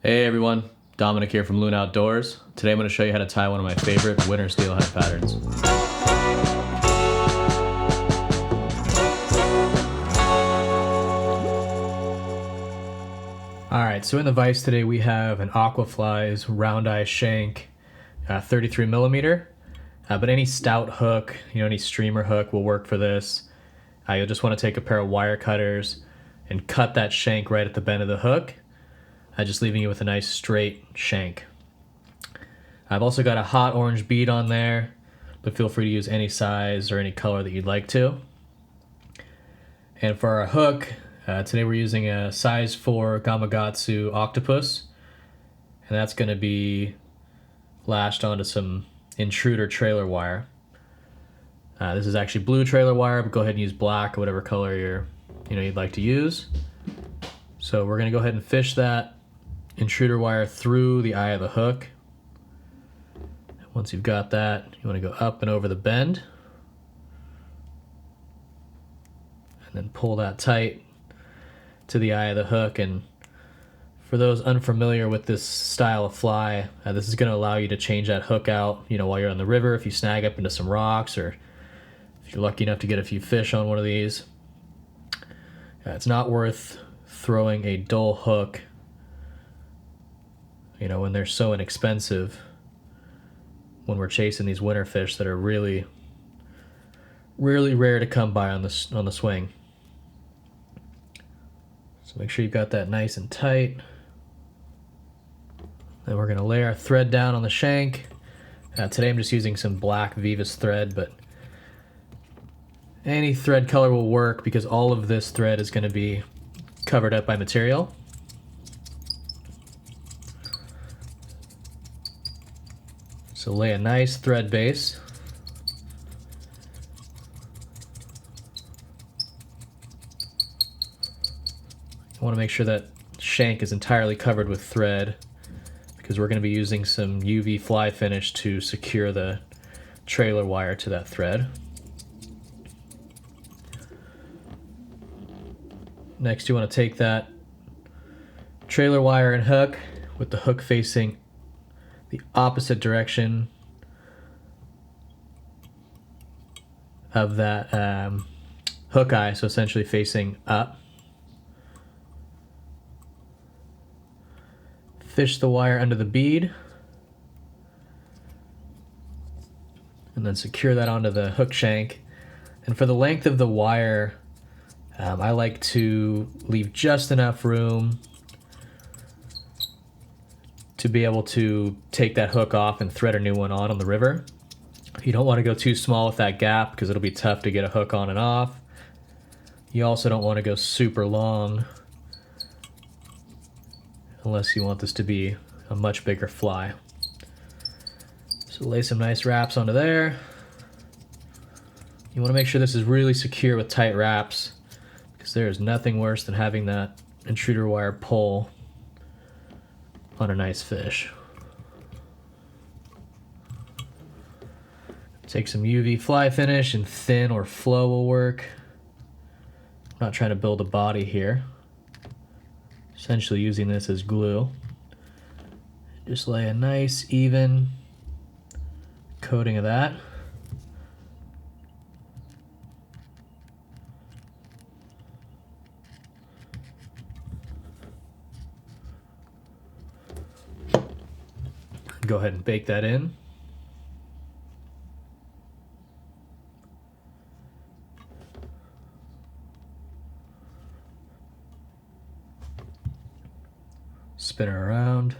Hey everyone, Dominic here from Loon Outdoors. Today I'm going to show you how to tie one of my favorite winter steelhead patterns. Alright, so in the vise today we have an Aqua Flies round eye shank, 33 millimeter, but any stout hook, any streamer hook will work for this. You'll just want to take a pair of wire cutters and cut that shank right at the bend of the hook, just leaving you with a nice straight shank. I've also got a hot orange bead on there, but feel free to use any size or any color that you'd like to. And for our hook, today we're using a size 4 Gamakatsu Octopus, and that's going to be lashed onto some Intruder trailer wire. This is actually blue trailer wire, but go ahead and use black or whatever color you'd like to use. So we're going to go ahead and fish that Intruder wire through the eye of the hook. Once you've got that, you want to go up and over the bend, and then pull that tight to the eye of the hook. And for those unfamiliar with this style of fly, this is going to allow you to change that hook out, while you're on the river, if you snag up into some rocks, or if you're lucky enough to get a few fish on one of these. It's not worth throwing a dull hook, when they're so inexpensive, when we're chasing these winter fish that are really, really rare to come by on the swing. So make sure you've got that nice and tight. Then we're going to lay our thread down on the shank. Today I'm just using some black Vivas thread, but any thread color will work because all of this thread is going to be covered up by material. So lay a nice thread base. You want to make sure that shank is entirely covered with thread because we're going to be using some UV fly finish to secure the trailer wire to that thread. Next, you want to take that trailer wire and hook with the hook facing the opposite direction of that hook eye, so essentially facing up. Fish the wire under the bead, and then secure that onto the hook shank. And for the length of the wire, I like to leave just enough room to be able to take that hook off and thread a new one on the river. You don't want to go too small with that gap because it'll be tough to get a hook on and off. You also don't want to go super long unless you want this to be a much bigger fly. So lay some nice wraps onto there. You want to make sure this is really secure with tight wraps because there is nothing worse than having that intruder wire pull on a nice fish. Take some UV fly finish, and thin or flow will work. I'm not trying to build a body here. Essentially using this as glue. Just lay a nice even coating of that. Go ahead and bake that in. Spin her around.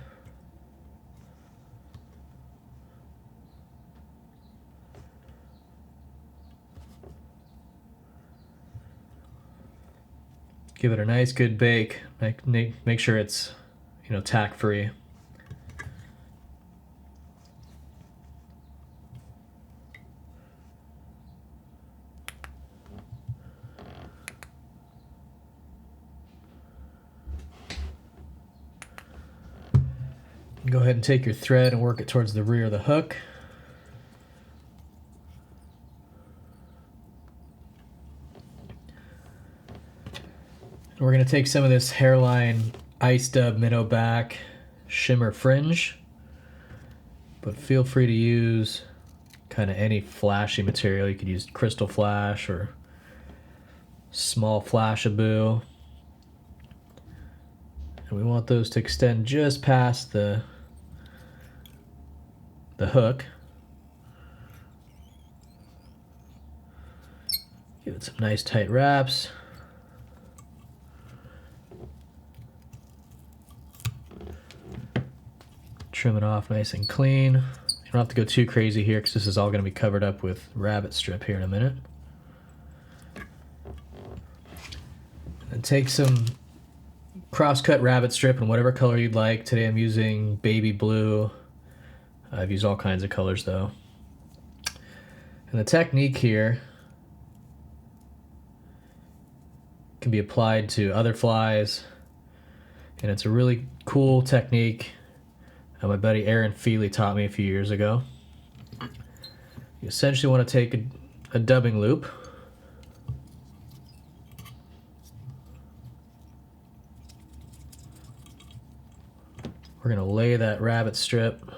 Give it a nice good bake. Make sure it's, tack free. Go ahead and take your thread and work it towards the rear of the hook. We're going to take some of this Hareline ice dub minnow back Shimmer Fringe, but feel free to use kind of any flashy material. You could use crystal flash or small flashaboo. And we want those to extend just past the hook. Give it some nice tight wraps. Trim it off nice and clean. You don't have to go too crazy here because this is all going to be covered up with rabbit strip here in a minute. And take some crosscut rabbit strip in whatever color you'd like. Today I'm using baby blue. I've used all kinds of colors though. And the technique here can be applied to other flies, and it's a really cool technique. My buddy Aaron Feely taught me a few years ago. You essentially want to take a dubbing loop, we're going to lay that rabbit strip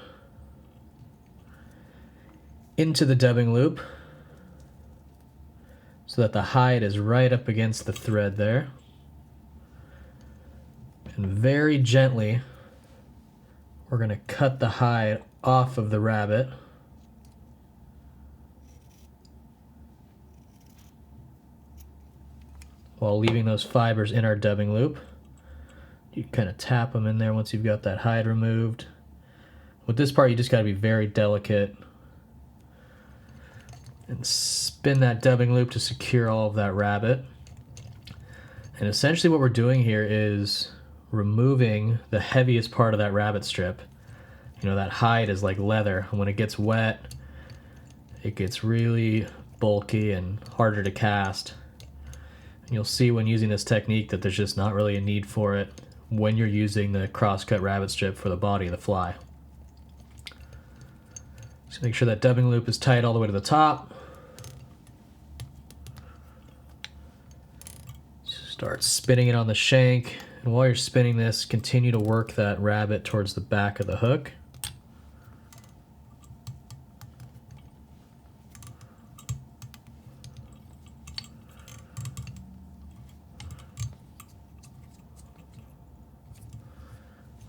into the dubbing loop so that the hide is right up against the thread there. And very gently, we're going to cut the hide off of the rabbit. While leaving those fibers in our dubbing loop. You kind of tap them in there once you've got that hide removed. With this part, you just got to be very delicate and spin that dubbing loop to secure all of that rabbit. And essentially what we're doing here is removing the heaviest part of that rabbit strip. You know, that hide is like leather, and when it gets wet, it gets really bulky and harder to cast. And you'll see when using this technique that there's just not really a need for it when you're using the crosscut rabbit strip for the body of the fly. So make sure that dubbing loop is tight all the way to the top. Start spinning it on the shank, and while you're spinning this, continue to work that rabbit towards the back of the hook.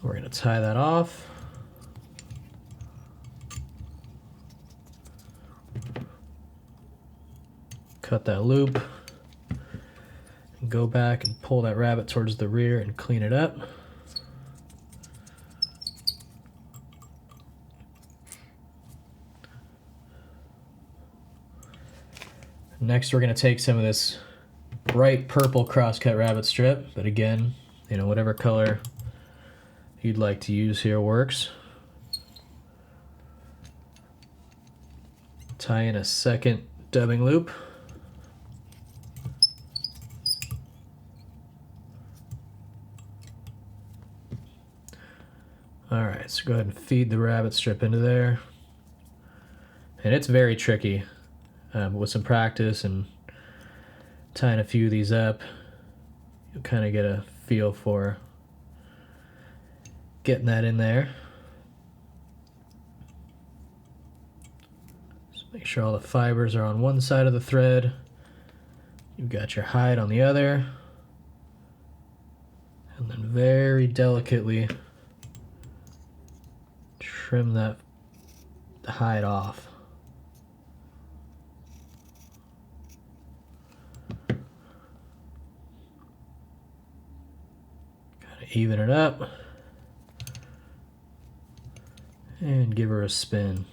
We're going to tie that off. Cut that loop. And go back and pull that rabbit towards the rear and clean it up. Next, we're going to take some of this bright purple crosscut rabbit strip, but again, you know, whatever color you'd like to use here works. Tie in a second dubbing loop. Alright, so go ahead and feed the rabbit strip into there. And it's very tricky, but with some practice and tying a few of these up, you'll kind of get a feel for getting that in there. Just make sure all the fibers are on one side of the thread. You've got your hide on the other. And then very delicately trim that hide off. Kind of even it up. And give her a spin.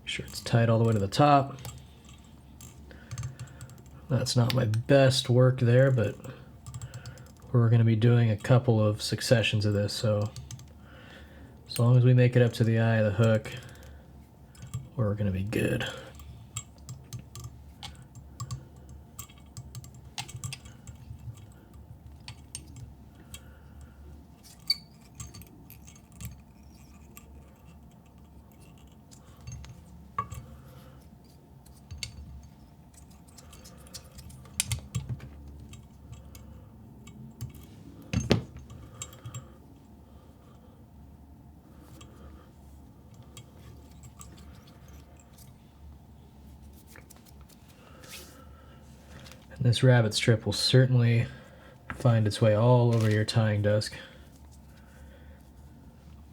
Make sure it's tight all the way to the top. That's not my best work there, but we're going to be doing a couple of successions of this, so as long as we make it up to the eye of the hook, we're going to be good. This rabbit strip will certainly find its way all over your tying desk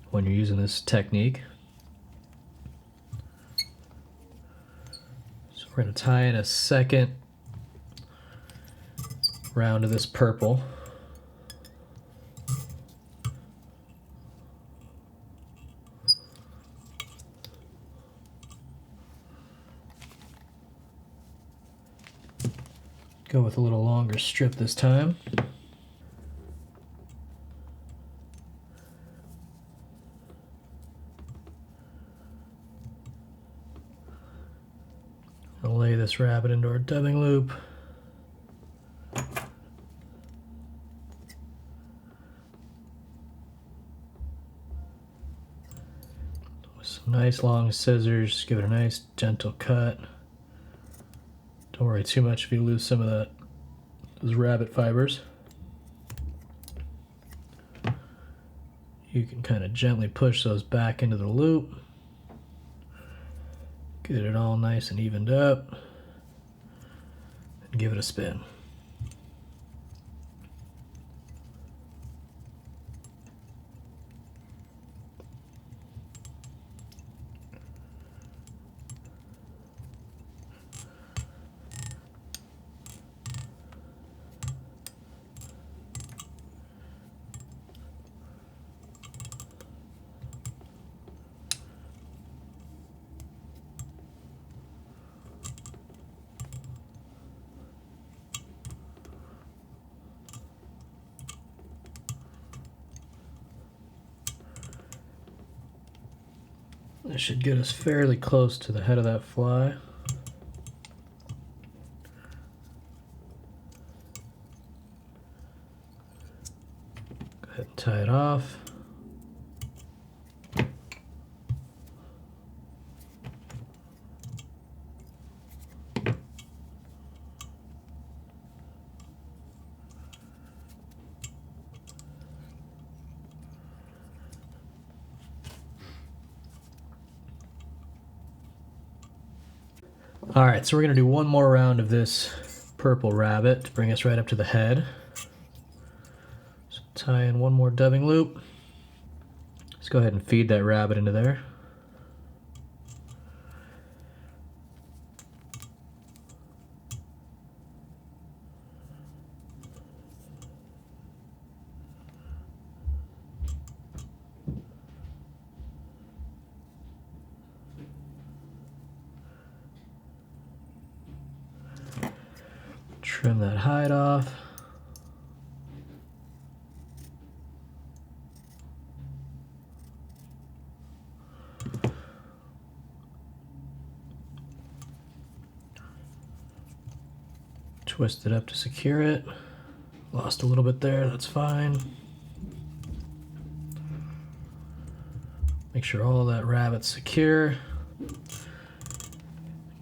when you're using this technique. So we're going to tie in a second round of this purple. Go with a little longer strip this time. I'll lay this rabbit into our dubbing loop. With some nice long scissors, give it a nice gentle cut. Don't worry too much if you lose some of those rabbit fibers. You can kind of gently push those back into the loop. Get it all nice and evened up. And give it a spin. This should get us fairly close to the head of that fly. Go ahead and tie it off. All right, so we're gonna do one more round of this purple rabbit to bring us right up to the head. So tie in one more dubbing loop. Let's go ahead and feed that rabbit into there. Trim that hide off. Twist it up to secure it. Lost a little bit there, that's fine. Make sure all that rabbit's secure.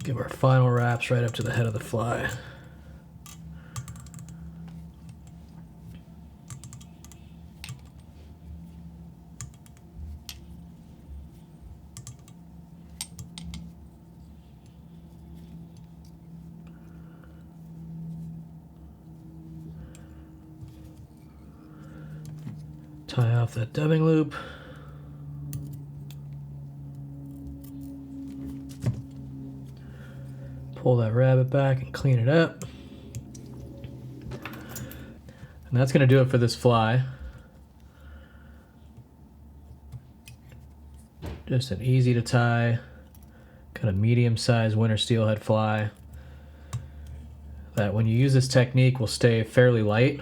Give our final wraps right up to the head of the fly. Tie off that dubbing loop. Pull that rabbit back and clean it up. And that's going to do it for this fly. Just an easy to tie, kind of medium-sized winter steelhead fly that when you use this technique will stay fairly light,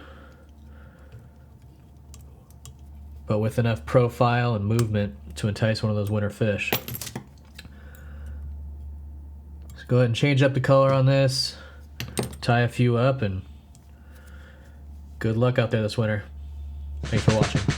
but with enough profile and movement to entice one of those winter fish. So go ahead and change up the color on this, tie a few up, and good luck out there this winter. Thanks for watching.